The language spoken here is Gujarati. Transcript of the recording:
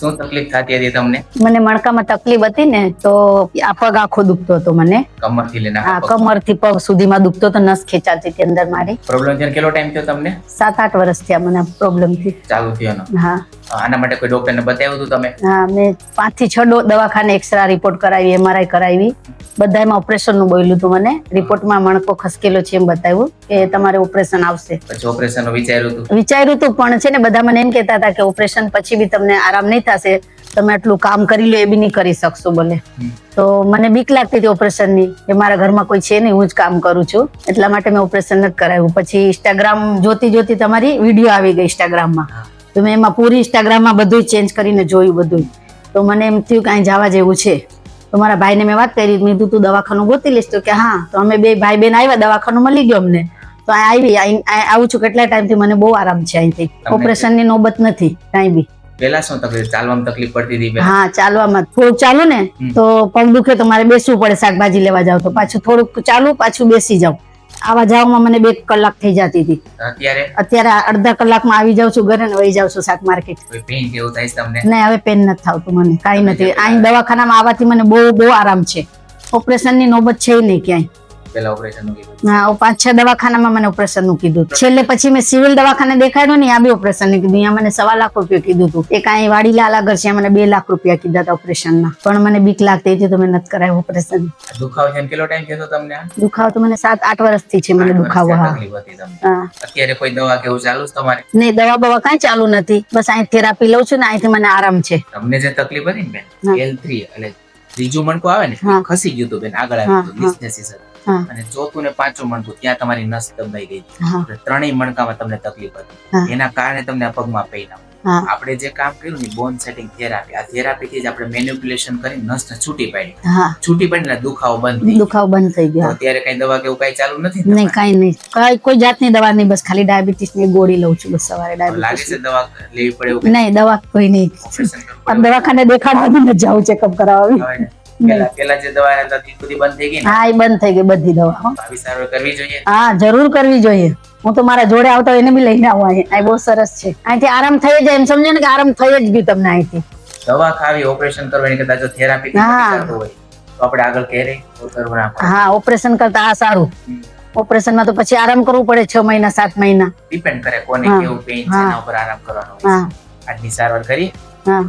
શું તકલીફ થતી હતી તમને? મને મણકામાં તકલીફ હતી ને તો આ પગ આખો દુખતો હતો મને. કમરથી લઈને આ કમરથી પગ સુધીમાં દુખતો હતો, નસ ખેંચાતી હતી અંદર મારી. પ્રોબ્લેમ થઈને કેટલો ટાઈમ થયો તમને? 7-8 વર્ષ થયા મને પ્રોબ્લેમ થી ચાલુ થયો? હા. આના માટે કોઈ ડોક્ટરને બતાવ્યું હતું તમે? હા, મેં 5 થી 6 દવાખાને એક્સરા રિપોર્ટ કરાવી, MRI કરાવી, બધામાં ઓપરેશન નું બોલ્યું હતું મને. રિપોર્ટમાં મણકો ખસકેલો છે એમ બતાવ્યું કે તમારે ઓપરેશન આવશે. પછી ઓપરેશન નું વિચાર્યું હતું પણ છે ને બધા મને એમ કહેતા હતા કે ઓપરેશન પછી બી તમને આરામ નહીં થશે, તમે આટલું કામ કરી લો એ બી નહીં કરી શકશો બોલે. તો મને બીક લાગતી હતી ઓપરેશન ની કે મારા ઘરમાં કોઈ છે નહીં, હું જ કામ કરું છું, એટલા માટે મેં ઓપરેશન નથી કરાવ્યું. પછી ઇન્સ્ટાગ્રામ જોતી તમારી વિડીયો આવી ગઈ ઇન્સ્ટાગ્રામમાં, તો મેં એમાં પૂરી ઇન્સ્ટાગ્રામમાં બધું ચેન્જ કરીને જોયું બધું. તો મને એમ થયું કે અહીં જવા જેવું છે. તો મારા ભાઈને મેં વાત કરી, મેં તું દવાખાનું ગોતી લઈશ? તો કે હા. તો અમે બે ભાઈ બેન આવ્યા, દવાખાનું મળી ગયો અમને. તો આવું છું કેટલા ટાઈમથી મને બહુ આરામ છે અહીંથી. ઓપરેશન ની નોબત નથી કાંઈ બી. પેલા શું તકલીફ? ચાલવામાં તકલીફ પડતી હતી? હા, ચાલવામાં થોડુંક ચાલુ ને તો પગ દુખે તો મારે બેસવું પડે. શાકભાજી લેવા જાવ તો પાછું થોડુંક ચાલુ, પાછું બેસી જાવ. આવા જાવમાં મને 2 કલાક થઈ જતી હતી. અત્યારે અડધા કલાકમાં આવી જાઉં છું ઘરે ને વહી જાઉં છું શાક માર્કેટ. પેઇન કેવું થાય તમને? નહીં, હવે પેન નથી થતું મને, કાંઈ નથી. અહીં દવાખાનામાં આવવાથી મને બહુ આરામ છે. ઓપરેશન ની નોબત છે નહીં ક્યાંય. પેલા ઓપરેશન નું કીધું? હા, 5-6 દવાખાનામાં મને ઓપરેશન નું કીધું. છેલ્લે પછી મેં સિવિલ દવાખાને દેખાડ્યું ને, આ બી ઓપરેશન ની કીધું. અહીંયા મને 1.25 લાખ રૂપિયા કીધું હતું. એક અહીં વાડીલાલ આગળ છે, મને 2 લાખ રૂપિયા કીધા હતા ઓપરેશન ના. પણ મને બીક લાગતી હતી તો મેં નથી કરાવ્યું ઓપરેશન. દુખાવો છે કેટલો ટાઈમ થયો તમને? દુખાવો તો મને 7-8 વર્ષથી છે મને દુખાવો. હા. અત્યારે કોઈ દવા કેવું ચાલુ છે તમારે? નહીં, દવા કાંઈ ચાલુ નથી. બસ અહીં થેરાપી લઉં છું ને, અહીંથી મને આરામ છે. તમને જે તકલીફ હતી ને બેન, L3 એટલે ત્રીજું મણકું આવે ને ખસી ગયું હતું બેન, આગળ આવ્યું હતું ડિસ્નેસિસ. અને ચોથું ને 5મું મણકું ત્યાં તમારી નસ દબાઈ ગઈ. ત્રણેય મણકામાં તમને તકલીફ હતી, એના કારણે તમને આ પગમાં પેઇન આવ્યું. આપણે જે કામ કર્યું ને બોન સેટિંગ થેરાપી, આ થેરાપી થી જ આપણે મેનિપ્યુલેશન કરી નસ ને છૂટી પાડી એટલે દુખાવો બંધ થઈ ગયો. અત્યારે કઈ દવા કેવું કઈ ચાલુ નથી? નહીં, કઈ નહીં, કોઈ જાતની દવા નહીં. બસ ખાલી ડાયાબિટીસ ની ગોળી લઉં છું બસ સવારે. લાગે છે દવા લેવી પડે એવું? નહીં, દવા કોઈ નહીં. દવાખાને દેખાડવા જાઉં ચેકઅપ કરાવવા. પેલા જે દવા હતી બધી બંધ થઈ ગઈ? હા, એ બંધ થઈ ગઈ બધી દવા. આવી સારવાર કરવી જોઈએ? હા, જરૂર કરવી જોઈએ. હું તો મારા જોડે આવતા એને બી લઈને આવું. અહીં બહુ સરસ છે. અહીંથી આરામ થઈ જાય એમ સમજો ને કે આરામ થઈ જ ગયું તમને અહીંથી. દવા ખાવી, ઓપરેશન કરવાની કરતા જો થેરાપી કરતો હોય તો આપણે આગળ ક્યારે કરવું? હા, ઓપરેશન કરતા આ સારું. ઓપરેશન માં તો પછી આરામ કરવું પડે 6 મહિના 7 મહિના. ડિપેન્ડ કરે કોને કેવું પેઇન છે એના ઉપર આરામ કરવાનો. આજની સારવાર કરી. હા.